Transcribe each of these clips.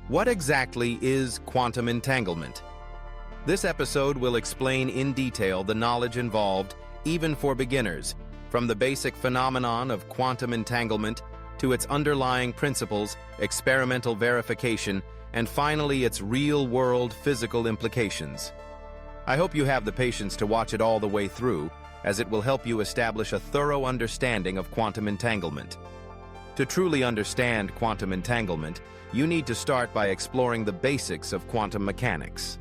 What exactly is quantum entanglement? This episode will explain in detail the knowledge involved, even for beginners, from the basic phenomenon of quantum entanglement to its underlying principles, experimental verification, and finally its real-world physical implications. I hope you have the patience to watch it all the way through, as it will help you establish a thorough understanding of quantum entanglement. To truly understand quantum entanglement, you need to start by exploring the basics of quantum mechanics.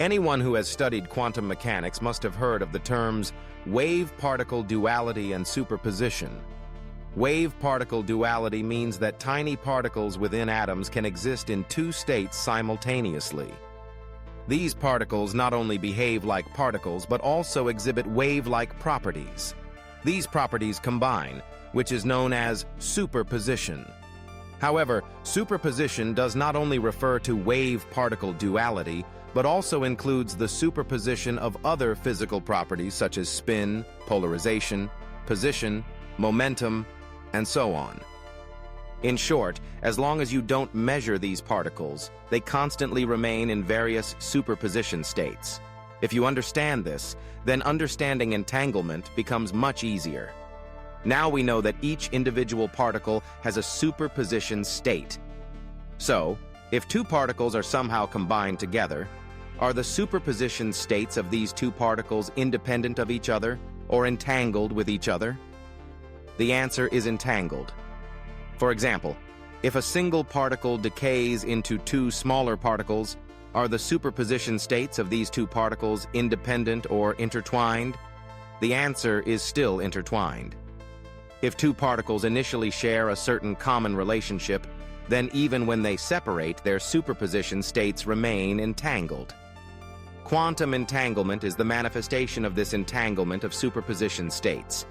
Anyone who has studied quantum mechanics must have heard of the terms wave-particle duality and superposition. Wave-particle duality means that tiny particles within atoms can exist in two states simultaneously. These particles not only behave like particles but also exhibit wave-like properties. These properties combine, which is known as superposition. However, superposition does not only refer to wave-particle duality, but also includes the superposition of other physical properties such as spin, polarization, position, momentum, and so on. In short, as long as you don't measure these particles, they constantly remain in various superposition states. If you understand this, then understanding entanglement becomes much easier. Now we know that each individual particle has a superposition state. So, if two particles are somehow combined together, are the superposition states of these two particles independent of each other or entangled with each other? The answer is entangled. For example, if a single particle decays into two smaller particles, are the superposition states of these two particles independent or intertwined? The answer is still intertwined. If two particles initially share a certain common relationship, then even when they separate, their superposition states remain entangled. Quantum entanglement is the manifestation of this entanglement of superposition states.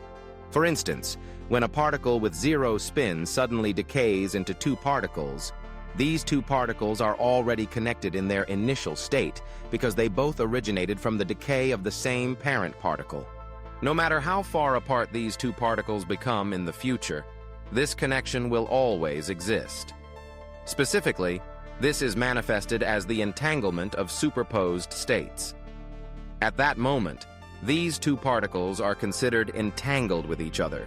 For instance, when a particle with zero spin suddenly decays into two particles, these two particles are already connected in their initial state because they both originated from the decay of the same parent particle. No matter how far apart these two particles become in the future, this connection will always exist. Specifically, this is manifested as the entanglement of superposed states. At that moment, these two particles are considered entangled with each other.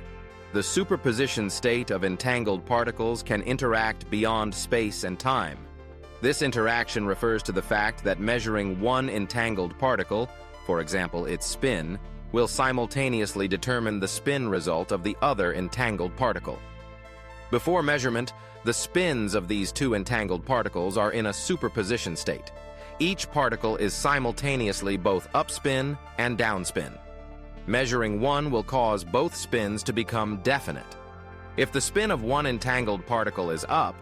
The superposition state of entangled particles can interact beyond space and time. This interaction refers to the fact that measuring one entangled particle, for example its spin, will simultaneously determine the spin result of the other entangled particle. Before measurement, the spins of these two entangled particles are in a superposition state. Each particle is simultaneously both upspin and downspin. Measuring one will cause both spins to become definite. If the spin of one entangled particle is up,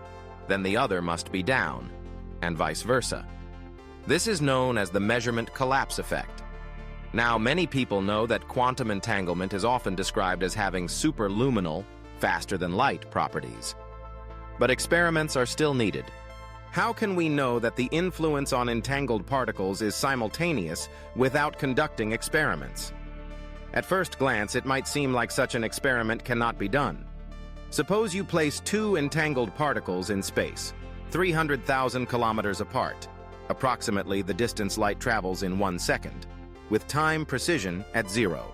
then the other must be down, and vice versa. This is known as the measurement collapse effect. Now, many people know that quantum entanglement is often described as having superluminal, faster-than-light properties. But experiments are still needed. How can we know that the influence on entangled particles is simultaneous without conducting experiments? At first glance, it might seem like such an experiment cannot be done. Suppose you place two entangled particles in space, 300,000 kilometers apart, approximately the distance light travels in 1 second, with time precision at 0.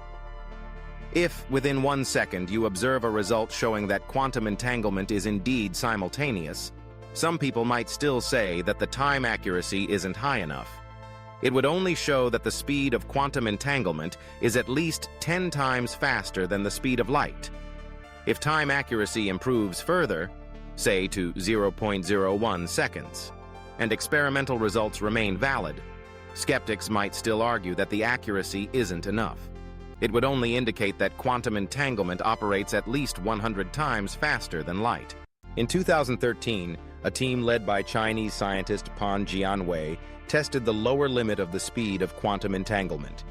If, within 1 second, you observe a result showing that quantum entanglement is indeed simultaneous, some people might still say that the time accuracy isn't high enough. It would only show that the speed of quantum entanglement is at least 10 times faster than the speed of light. If time accuracy improves further, say to 0.01 seconds, and experimental results remain valid, skeptics might still argue that the accuracy isn't enough. It would only indicate that quantum entanglement operates at least 100 times faster than light. In 2013, a team led by Chinese scientist Pan Jianwei tested the lower limit of the speed of quantum entanglement.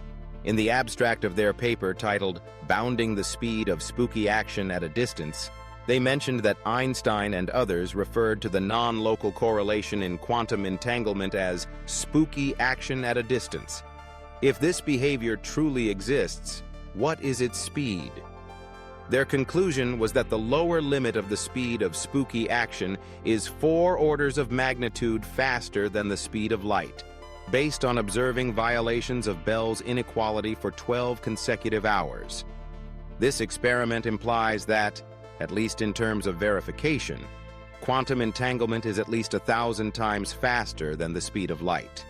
In the abstract of their paper titled "Bounding the Speed of Spooky Action at a Distance," they mentioned that Einstein and others referred to the non-local correlation in quantum entanglement as spooky action at a distance. If this behavior truly exists, what is its speed? Their conclusion was that the lower limit of the speed of spooky action is 4 orders of magnitude faster than the speed of light, based on observing violations of Bell's inequality for 12 consecutive hours. This experiment implies that, at least in terms of verification, quantum entanglement is at least 1,000 times faster than the speed of light.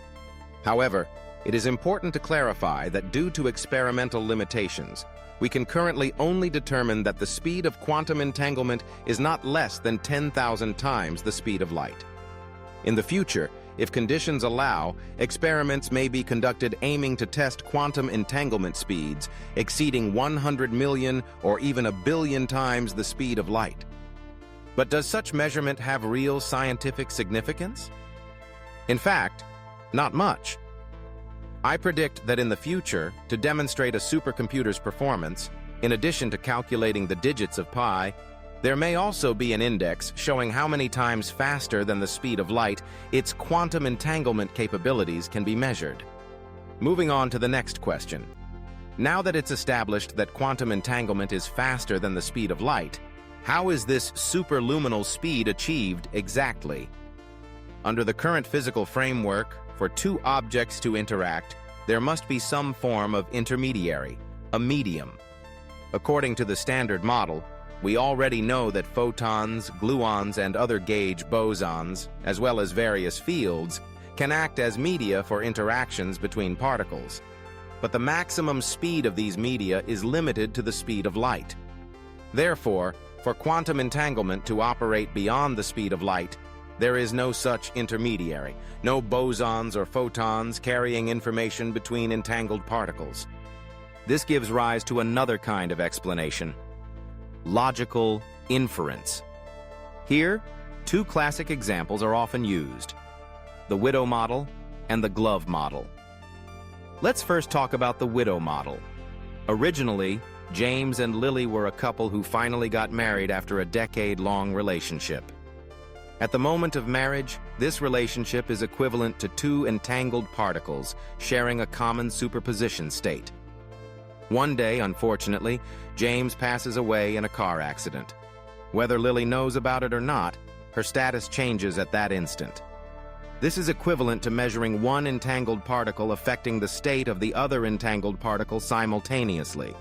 However, it is important to clarify that due to experimental limitations, we can currently only determine that the speed of quantum entanglement is not less than 10,000 times the speed of light. In the future, if conditions allow, experiments may be conducted aiming to test quantum entanglement speeds exceeding 100 million or even 1 billion times the speed of light. But does such measurement have real scientific significance? In fact, not much. I predict that in the future, to demonstrate a supercomputer's performance, in addition to calculating the digits of pi, there may also be an index showing how many times faster than the speed of light its quantum entanglement capabilities can be measured. Moving on to the next question. Now that it's established that quantum entanglement is faster than the speed of light, how is this superluminal speed achieved exactly? Under the current physical framework, for 2 objects to interact, there must be some form of intermediary, a medium. According to the Standard Model, we already know that photons, gluons, and other gauge bosons, as well as various fields, can act as media for interactions between particles. But the maximum speed of these media is limited to the speed of light. Therefore, for quantum entanglement to operate beyond the speed of light, there is no such intermediary, no bosons or photons carrying information between entangled particles. This gives rise to another kind of explanation: logical inference. Here, 2 classic examples are often used: the widow model and the glove model. Let's first talk about the widow model. Originally, James and Lily were a couple who finally got married after a decade-long relationship. At the moment of marriage, this relationship is equivalent to 2 entangled particles sharing a common superposition state. One day, unfortunately, James passes away in a car accident. Whether Lily knows about it or not, her status changes at that instant. This is equivalent to measuring 1 entangled particle affecting the state of the other entangled particle simultaneously.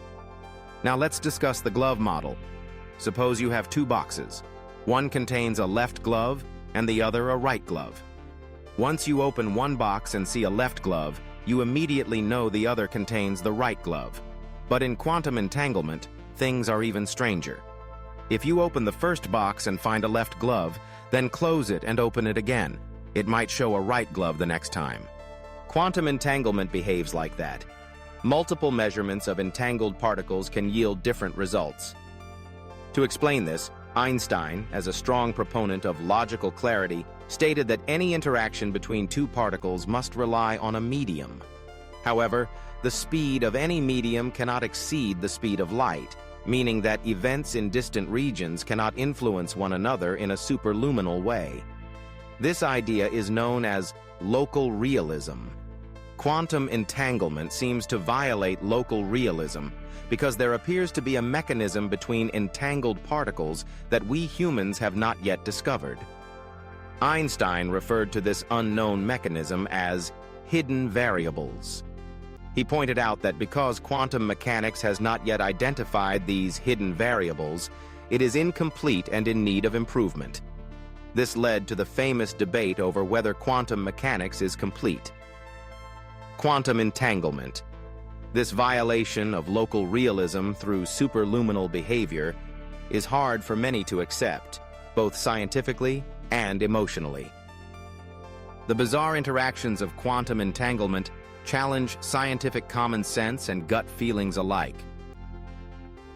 Now let's discuss the glove model. Suppose you have 2 boxes. One contains a left glove and the other a right glove. Once you open one box and see a left glove, you immediately know the other contains the right glove. But in quantum entanglement, things are even stranger. If you open the first box and find a left glove, then close it and open it again. It might show a right glove the next time. Quantum entanglement behaves like that. Multiple measurements of entangled particles can yield different results. To explain this, Einstein, as a strong proponent of logical clarity, stated that any interaction between 2 particles must rely on a medium. However, the speed of any medium cannot exceed the speed of light, meaning that events in distant regions cannot influence one another in a superluminal way. This idea is known as local realism. Quantum entanglement seems to violate local realism because there appears to be a mechanism between entangled particles that we humans have not yet discovered. Einstein referred to this unknown mechanism as hidden variables. He pointed out that because quantum mechanics has not yet identified these hidden variables, it is incomplete and in need of improvement. This led to the famous debate over whether quantum mechanics is complete. Quantum entanglement. This violation of local realism through superluminal behavior is hard for many to accept, both scientifically and emotionally. The bizarre interactions of quantum entanglement challenge scientific common sense and gut feelings alike.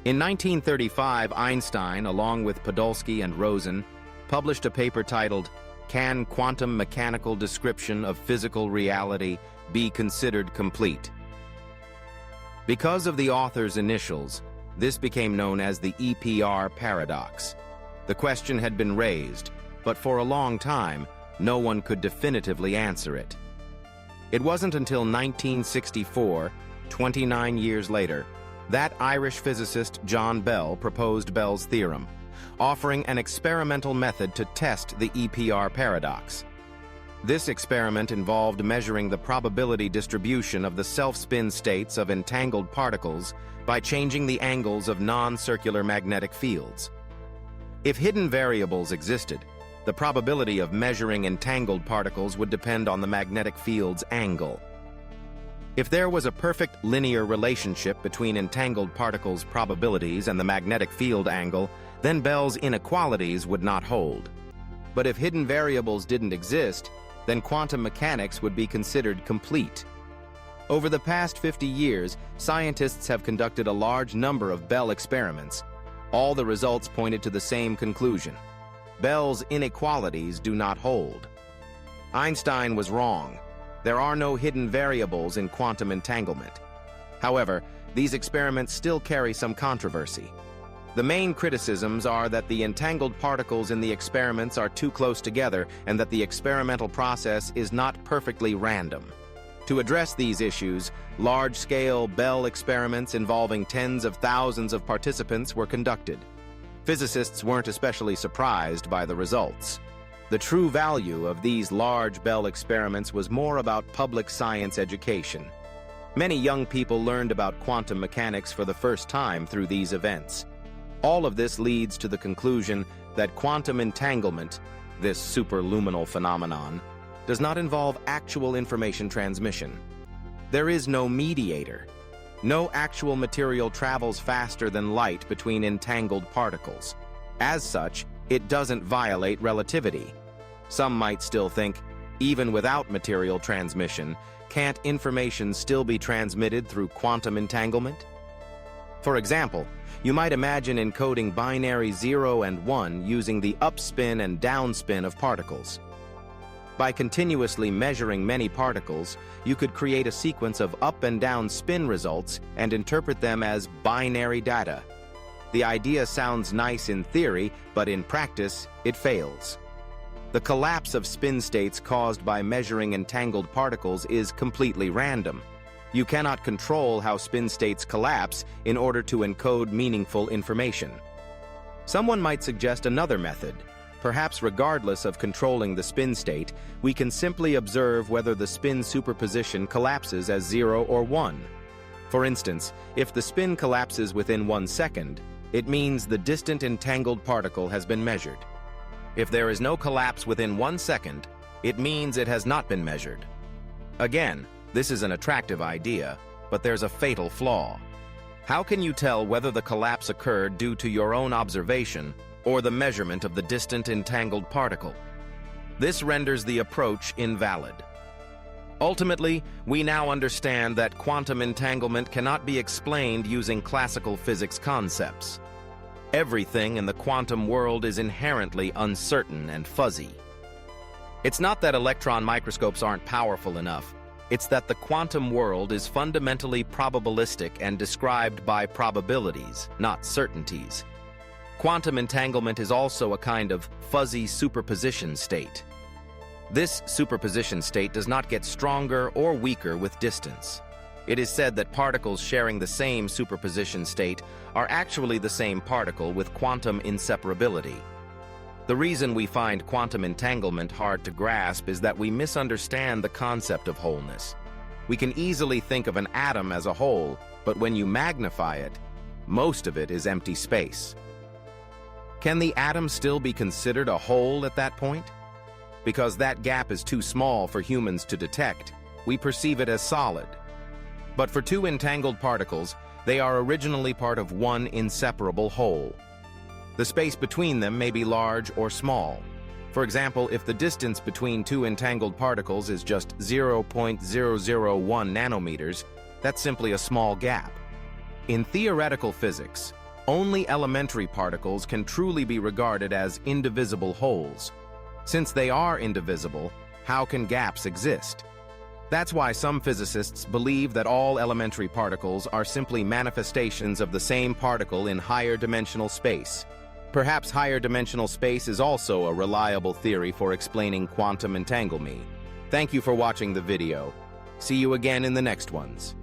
In 1935, Einstein, along with Podolsky and Rosen, published a paper titled, "Can Quantum Mechanical Description of Physical Reality Be Considered Complete?" Because of the author's initials, this became known as the EPR paradox. The question had been raised, but for a long time, no one could definitively answer it. It wasn't until 1964, 29 years later, That Irish physicist John Bell proposed Bell's theorem, offering an experimental method to test the EPR paradox. This experiment involved measuring the probability distribution of the self-spin states of entangled particles by changing the angles of non-circular magnetic fields. If hidden variables existed, the probability of measuring entangled particles would depend on the magnetic field's angle. If there was a perfect linear relationship between entangled particles' probabilities and the magnetic field angle, then Bell's inequalities would not hold. But if hidden variables didn't exist, then quantum mechanics would be considered complete. Over the past 50 years, scientists have conducted a large number of Bell experiments. All the results pointed to the same conclusion. Bell's inequalities do not hold. Einstein was wrong. There are no hidden variables in quantum entanglement. However, these experiments still carry some controversy. The main criticisms are that the entangled particles in the experiments are too close together and that the experimental process is not perfectly random. To address these issues, large-scale Bell experiments involving tens of thousands of participants were conducted. Physicists weren't especially surprised by the results. The true value of these large Bell experiments was more about public science education. Many young people learned about quantum mechanics for the first time through these events. All of this leads to the conclusion that quantum entanglement, this superluminal phenomenon, does not involve actual information transmission. There is no mediator. No actual material travels faster than light between entangled particles. As such, it doesn't violate relativity. Some might still think, even without material transmission, can't information still be transmitted through quantum entanglement? For example, you might imagine encoding binary 0 and 1 using the upspin and downspin of particles. By continuously measuring many particles, you could create a sequence of up and down spin results and interpret them as binary data. The idea sounds nice in theory, but in practice, it fails. The collapse of spin states caused by measuring entangled particles is completely random. You cannot control how spin states collapse in order to encode meaningful information. Someone might suggest another method. Perhaps regardless of controlling the spin state, we can simply observe whether the spin superposition collapses as 0 or 1. For instance, if the spin collapses within 1 second, it means the distant entangled particle has been measured. If there is no collapse within 1 second, it means it has not been measured. Again, this is an attractive idea, but there's a fatal flaw. How can you tell whether the collapse occurred due to your own observation or the measurement of the distant entangled particle? This renders the approach invalid. Ultimately, we now understand that quantum entanglement cannot be explained using classical physics concepts. Everything in the quantum world is inherently uncertain and fuzzy. It's not that electron microscopes aren't powerful enough. It's that the quantum world is fundamentally probabilistic and described by probabilities, not certainties. Quantum entanglement is also a kind of fuzzy superposition state. This superposition state does not get stronger or weaker with distance. It is said that particles sharing the same superposition state are actually the same particle with quantum inseparability. The reason we find quantum entanglement hard to grasp is that we misunderstand the concept of wholeness. We can easily think of an atom as a whole, but when you magnify it, most of it is empty space. Can the atom still be considered a whole at that point? Because that gap is too small for humans to detect, we perceive it as solid. But for two entangled particles, they are originally part of one inseparable whole. The space between them may be large or small. For example, if the distance between two entangled particles is just 0.001 nanometers, that's simply a small gap. In theoretical physics, only elementary particles can truly be regarded as indivisible wholes. Since they are indivisible, how can gaps exist? That's why some physicists believe that all elementary particles are simply manifestations of the same particle in higher dimensional space. Perhaps higher dimensional space is also a reliable theory for explaining quantum entanglement. Thank you for watching the video. See you again in the next ones.